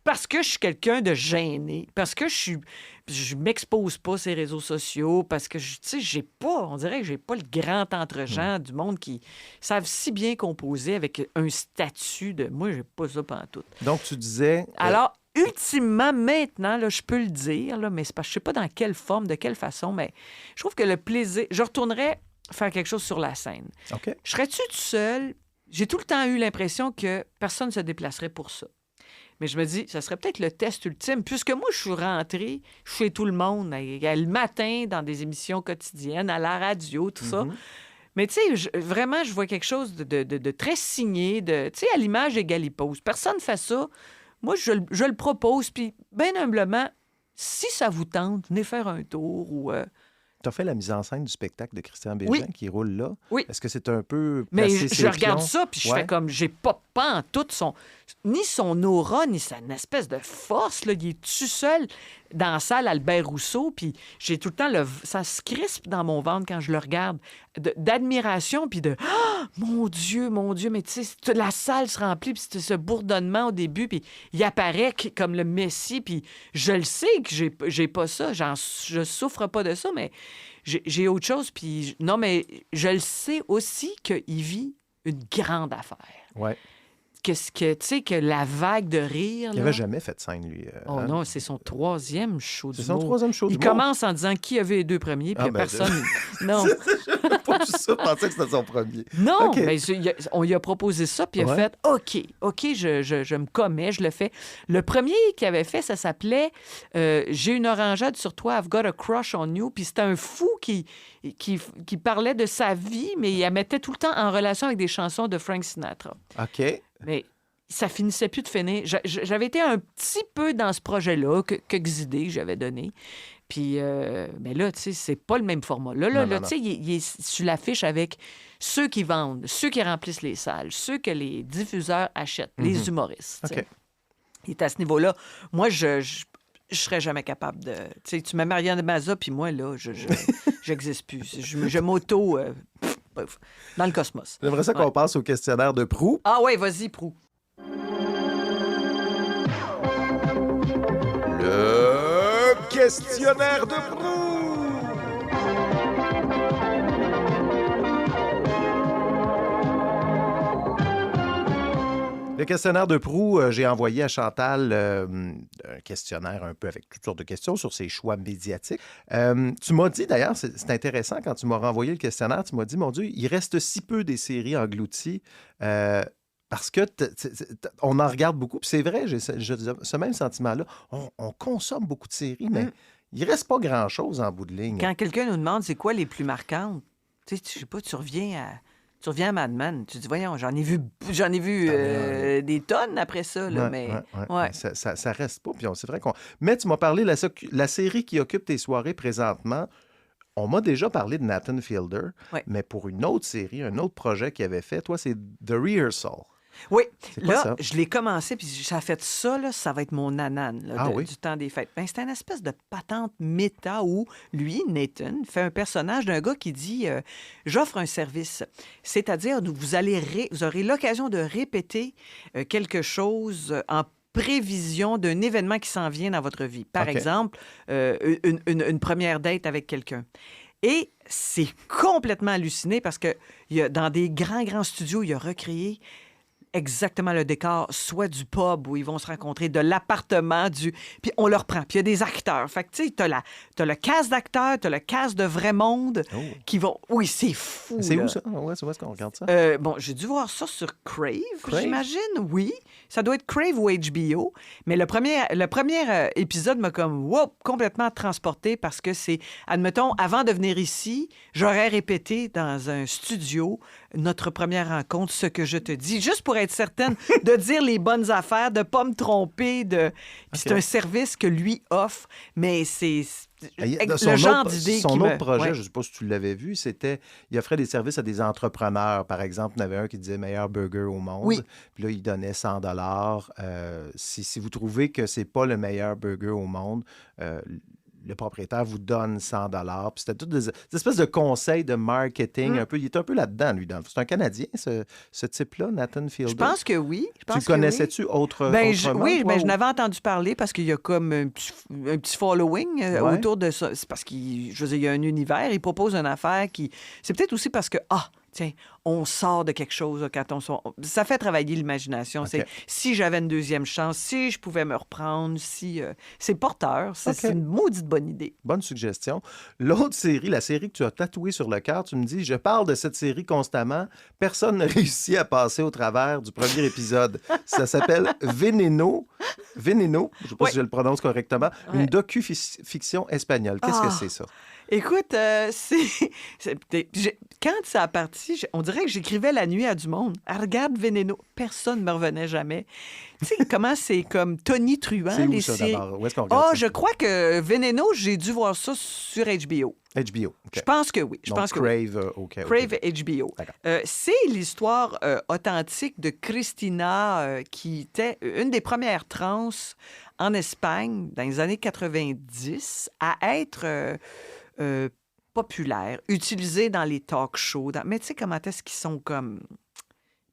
Parce que je suis quelqu'un de gêné. Parce que je m'expose pas sur les réseaux sociaux. Parce que, tu sais, on dirait que j'ai pas le grand entre-gens du monde qui savent si bien composer avec un statut de... Moi, j'ai pas ça pantoute. Donc, tu disais... Alors, ultimement, maintenant, là, je peux le dire, là, mais c'est parce que je sais pas dans quelle forme, de quelle façon, mais je trouve que le plaisir... Je retournerais faire quelque chose sur la scène. OK. Je serais-tu tout seul? J'ai tout le temps eu l'impression que personne ne se déplacerait pour ça. Mais je me dis, ça serait peut-être le test ultime, puisque moi, je suis rentrée chez tout le monde, le matin, dans des émissions quotidiennes, à la radio, tout ça. Mais tu sais, vraiment, je vois quelque chose de très signé, tu sais, à l'image des Galipos. Personne ne fait ça. Moi, je le propose, puis bien humblement, si ça vous tente, venez faire un tour ou... Tu as fait la mise en scène du spectacle de Christian Bégin Oui. qui roule là. Oui. Est-ce que c'est un peu Mais placé je ses regarde pions? ça, puis je Ouais. fais comme, j'ai pas en tout ni son aura, ni sa espèce de force. Là. Il est tout seul dans la salle Albert Rousseau, puis j'ai tout le temps, ça se crispe dans mon ventre quand je le regarde, d'admiration, puis de « Mon Dieu, mais tu sais, la salle se remplit, puis c'est ce bourdonnement au début, puis il apparaît comme le Messie, puis je le sais que j'ai pas ça, je souffre pas de ça, mais j'ai autre chose, puis non, mais je le sais aussi qu'il vit une grande affaire. Ouais. Tu sais, que la vague de rire... Il là... n'avait jamais fait de scène, lui. Oh hein? non, c'est son troisième show C'est du son troisième show Il d'humour. commence en disant qui avait les deux premiers, puis Ah, il y a ben, personne... Non, J'avais pas vu ça, je pensais que c'était son premier. non, OK. mais on lui a proposé ça, puis il a Ouais. fait OK, je me commets, je le fais. Le premier qu'il avait fait, ça s'appelait J'ai une orangeade sur toi, I've got a crush on you, puis c'était un fou qui parlait de sa vie, mais il la mettait tout le temps en relation avec des chansons de Frank Sinatra. OK. Mais ça finissait plus de finir. J'avais été un petit peu dans ce projet-là, quelques idées que j'avais données. Puis, mais là, tu sais, c'est pas le même format. Là, Non. tu sais, il est sur l'affiche avec ceux qui vendent, ceux qui remplissent les salles, ceux que les diffuseurs achètent, les humoristes. tu sais. OK. Il est à ce niveau-là. Moi, je serais jamais capable de... Tu sais, tu mets Marianne Mazza, puis moi, là, j'existe plus. Je m'auto... dans le cosmos. J'aimerais ça qu'on Ouais. passe au questionnaire de proue. Ah ouais, vas-y, Prou. Le questionnaire de proue. Le questionnaire de proue, j'ai envoyé à Chantal un questionnaire un peu avec toutes sortes de questions sur ses choix médiatiques. Tu m'as dit, d'ailleurs, c'est intéressant, quand tu m'as renvoyé le questionnaire, tu m'as dit, mon Dieu, il reste si peu des séries englouties parce que on en regarde beaucoup. Puis c'est vrai, j'ai ce même sentiment-là. On consomme beaucoup de séries, mais il reste pas grand-chose en bout de ligne. Quand quelqu'un nous demande c'est quoi les plus marquantes, tu sais, je sais pas, tu reviens à Mad Men, tu dis, voyons, j'en ai vu des tonnes après ça, là, Ouais, mais... ouais. Ouais. Ça reste pas. Puis c'est vrai qu'on... Mais tu m'as parlé de la série qui occupe tes soirées présentement. On m'a déjà parlé de Nathan Fielder, Ouais. mais pour une autre série, un autre projet qu'il avait fait, toi, c'est The Rehearsal. Oui, C'est quoi là, ça? je l'ai commencé, puis ça a fait ça, là, ça va être mon nanan là, Ah oui? du temps des fêtes. Ben, c'est une espèce de patente méta où lui, Nathan, fait un personnage d'un gars qui dit j'offre un service. C'est-à-dire, vous aurez l'occasion de répéter quelque chose en prévision d'un événement qui s'en vient dans votre vie. Par OK. exemple, une première date avec quelqu'un. Et c'est complètement halluciné parce que dans des grands studios, il a recréé exactement le décor, soit du pub où ils vont se rencontrer, de l'appartement, puis on le reprend. Puis il y a des acteurs. Fait que, tu sais, t'as le cast d'acteurs, t'as le cast de vrai monde qui vont... Oui, c'est fou, C'est là. où ça? Ouais, c'est où est-ce qu'on regarde ça? Bon, j'ai dû voir ça sur Crave, Crave? j'imagine, oui. Ça doit être Crave ou HBO. Mais le premier épisode m'a comme complètement transporté parce que c'est, admettons, avant de venir ici, j'aurais répété dans un studio notre première rencontre, ce que je te dis, juste pour être certaine de dire les bonnes affaires, de ne pas me tromper. Puis c'est un service que lui offre, mais c'est... Le genre d'idée Son qui autre me... projet, Ouais. je ne sais pas si tu l'avais vu, c'était il offrait des services à des entrepreneurs. Par exemple, il y en avait un qui disait meilleur burger au monde. Oui. Puis là, il donnait 100 si vous trouvez que c'est pas le meilleur burger au monde, le propriétaire vous donne 100 Puis c'était toutes des espèces de conseils de marketing. Un peu, il est un peu là-dedans, lui. C'est un Canadien, ce type-là, Nathan Fielder. Je pense que oui. Tu le connaissais-tu autrement? Oui, toi, je ou- n'avais entendu parler parce qu'il y a comme un petit following Ouais. autour de ça. C'est parce qu'il y a un univers, il propose une affaire qui... C'est peut-être aussi parce que, tiens, on sort de quelque chose là, quand on sort. Ça fait travailler l'imagination. OK. C'est si j'avais une deuxième chance, si je pouvais me reprendre, si... c'est porteur. C'est une maudite bonne idée. Bonne suggestion. L'autre série, la série que tu as tatouée sur le cœur, tu me dis, je parle de cette série constamment. Personne n'a réussi à passer au travers du premier épisode. Ça s'appelle Veneno. Veneno, je ne sais pas si je le prononce correctement. Ouais. Une docu-fiction espagnole. Qu'est-ce que c'est ça? Écoute, quand ça a parti, on dirait que j'écrivais la nuit à du monde. Ah, regarde Veneno. Personne ne me revenait jamais. Tu sais, comment c'est comme Tony Truant, C'est où les ça séries. d'abord? Où est-ce qu'on regarde ça? Je crois que Veneno, j'ai dû voir ça sur HBO. HBO. OK. Je pense que oui. Je Donc, pense que oui. Crave, OK. Crave HBO. D'accord. C'est l'histoire authentique de Christina, qui était une des premières trans en Espagne dans les années 90 à être populaire, utilisée dans les talk shows. Mais tu sais comment est-ce qu'ils sont comme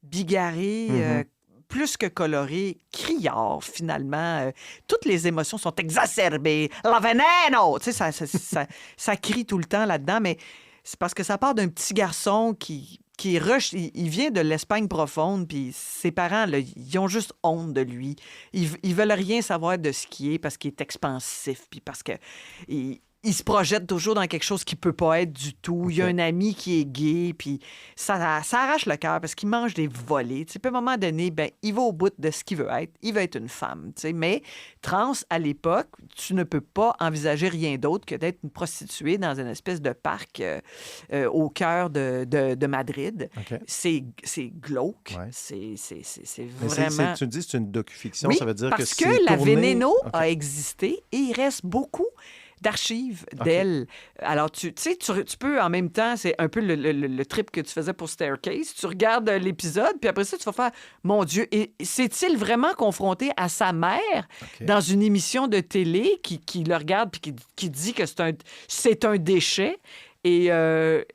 bigarrés, plus que colorés, criards finalement. Toutes les émotions sont exacerbées. La veneno! Tu sais, ça crie tout le temps là-dedans, mais c'est parce que ça part d'un petit garçon qui rush, il vient de l'Espagne profonde, puis ses parents, là, ils ont juste honte de lui. Ils veulent rien savoir de ce qui est parce qu'il est expansif, puis parce que il se projette toujours dans quelque chose qui peut pas être du tout. Il y a un ami qui est gay, puis ça arrache le cœur parce qu'il mange des volets. Tu sais, puis à un moment donné, il va au bout de ce qu'il veut être. Il veut être une femme, tu sais. Mais trans, à l'époque, tu ne peux pas envisager rien d'autre que d'être une prostituée dans une espèce de parc au cœur de Madrid. OK. C'est glauque. Ouais. C'est Mais vraiment... tu me dis que c'est une docu-fiction, Oui, ça veut dire que parce c'est que la tourné- Veneno OK. a existé et il reste beaucoup d'archives d'elle. Alors, tu sais, tu peux en même temps, c'est un peu le trip que tu faisais pour Staircase. Tu regardes l'épisode, puis après ça, tu vas faire « Mon Dieu, et s'est-il vraiment confronté à sa mère dans une émission de télé qui le regarde puis qui dit que c'est un déchet? » Et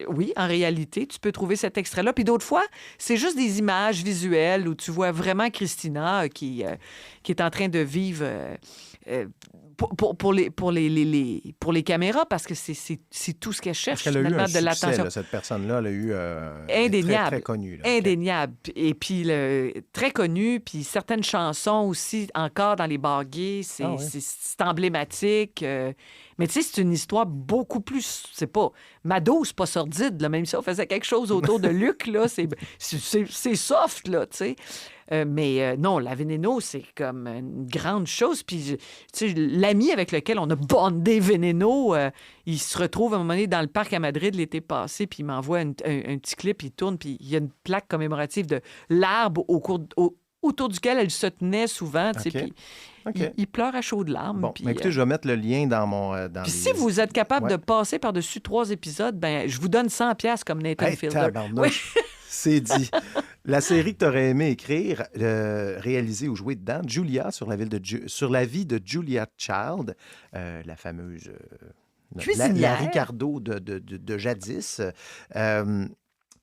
oui, en réalité, tu peux trouver cet extrait-là. Puis d'autres fois, c'est juste des images visuelles où tu vois vraiment Christina qui est en train de vivre pour les caméras, parce que c'est tout ce qu'elle cherche, Parce qu'elle a eu finalement, un de succès, l'attention. là, cette personne-là, elle a eu... Indéniable. Très connue. Là. Indéniable. Et puis, très connu, puis certaines chansons aussi, encore dans les bars gays, c'est emblématique. Mais tu sais, c'est une histoire beaucoup plus... C'est pas... Mado, c'est pas sordide, là, même si on faisait quelque chose autour de Luc, là, c'est soft, là, tu sais. Mais non, la Veneno, c'est comme une grande chose. Puis, tu sais, l'ami avec lequel on a bondé Veneno, il se retrouve à un moment donné dans le parc à Madrid l'été passé, puis il m'envoie un petit clip, il tourne, puis il y a une plaque commémorative de l'arbre autour duquel elle se tenait souvent, tu sais, puis il pleure à chaudes larmes. Bon, puis, mais écoutez, je vais mettre le lien dans mon... puis si vous êtes capable de passer par-dessus 3 épisodes, je vous donne 100$ comme Nathan Fielder. Tabarnouche. C'est dit. La série que tu aurais aimé écrire, réaliser ou jouer dedans, Julia, sur la vie de Julia Child, la fameuse... la Ricardo de jadis.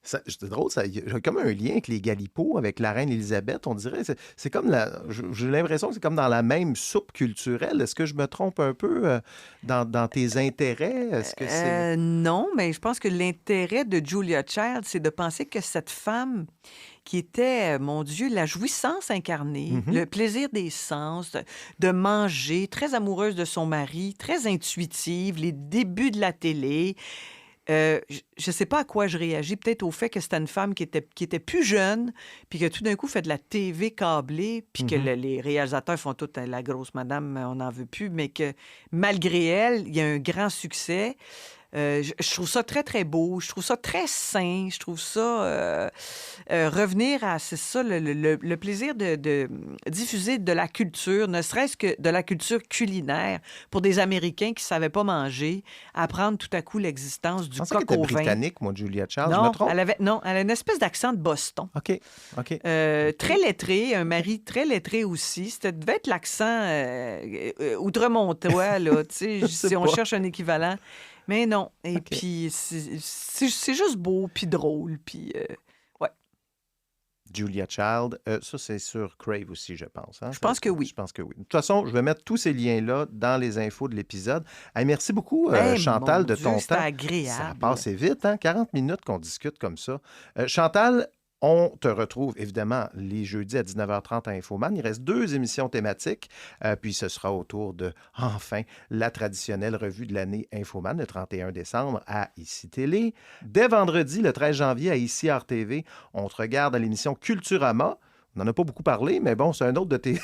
C'est drôle, il y a comme un lien avec les Galipots, avec la reine Élisabeth, on dirait. C'est comme j'ai l'impression que c'est comme dans la même soupe culturelle. Est-ce que je me trompe un peu dans tes intérêts? Est-ce que c'est... Non, mais je pense que l'intérêt de Julia Child, c'est de penser que cette femme qui était, mon Dieu, la jouissance incarnée, le plaisir des sens, de manger, très amoureuse de son mari, très intuitive, les débuts de la télé... je ne sais pas à quoi je réagis. Peut-être au fait que c'était une femme qui était plus jeune, puis que tout d'un coup fait de la TV câblée, puis que les réalisateurs font toute la grosse madame, on n'en veut plus, mais que malgré elle, il y a un grand succès. Je trouve ça très, très beau. Je trouve ça très sain. Je trouve ça... revenir à, c'est ça, le plaisir de diffuser de la culture, ne serait-ce que de la culture culinaire, pour des Américains qui ne savaient pas manger, apprendre tout à coup l'existence du coq au vin. Britannique, moi, Julia Child, non, je me trompe? Elle a une espèce d'accent de Boston. OK. Très lettré, un mari très lettré aussi. C'était devait être l'accent outremontois, là, tu sais, si on cherche un équivalent. Mais non. Et puis, c'est juste beau, puis drôle, puis... ouais. Julia Child, ça, c'est sur Crave aussi, je pense. Hein? Je pense que oui. Je pense que oui. De toute façon, je vais mettre tous ces liens-là dans les infos de l'épisode. Hey, merci beaucoup, Chantal, de ton temps. C'était agréable. Ça a passé vite, hein? 40 minutes qu'on discute comme ça. Chantal, on te retrouve évidemment les jeudis à 19h30 à Infoman. Il reste 2 émissions thématiques, puis ce sera autour de, enfin, la traditionnelle revue de l'année Infoman, le 31 décembre à ICI Télé. Dès vendredi, le 13 janvier à ICI RTV, on te regarde à l'émission Culturama. On n'en a pas beaucoup parlé, mais bon, c'est un autre de tes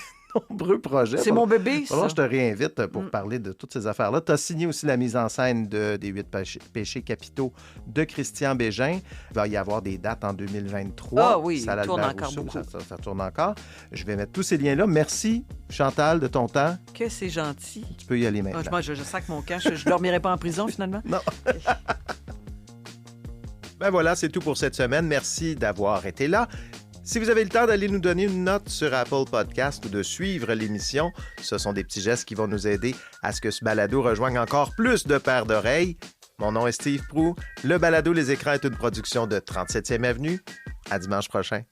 nombreux projets. C'est mon bébé, ça. Alors, je te réinvite pour parler de toutes ces affaires-là. Tu as signé aussi la mise en scène des 8 péchés capitaux de Christian Bégin. Il va y avoir des dates en 2023. Ah oui, ça tourne encore beaucoup. Ça tourne encore. Je vais mettre tous ces liens-là. Merci, Chantal, de ton temps. Que c'est gentil. Tu peux y aller maintenant. Moi, je sac mon camp. Je ne dormirai pas en prison, finalement. Non. Ben voilà, c'est tout pour cette semaine. Merci d'avoir été là. Si vous avez le temps d'aller nous donner une note sur Apple Podcast ou de suivre l'émission, ce sont des petits gestes qui vont nous aider à ce que ce balado rejoigne encore plus de paires d'oreilles. Mon nom est Steve Proulx. Le balado Les Écrans est une production de 37e Avenue. À dimanche prochain.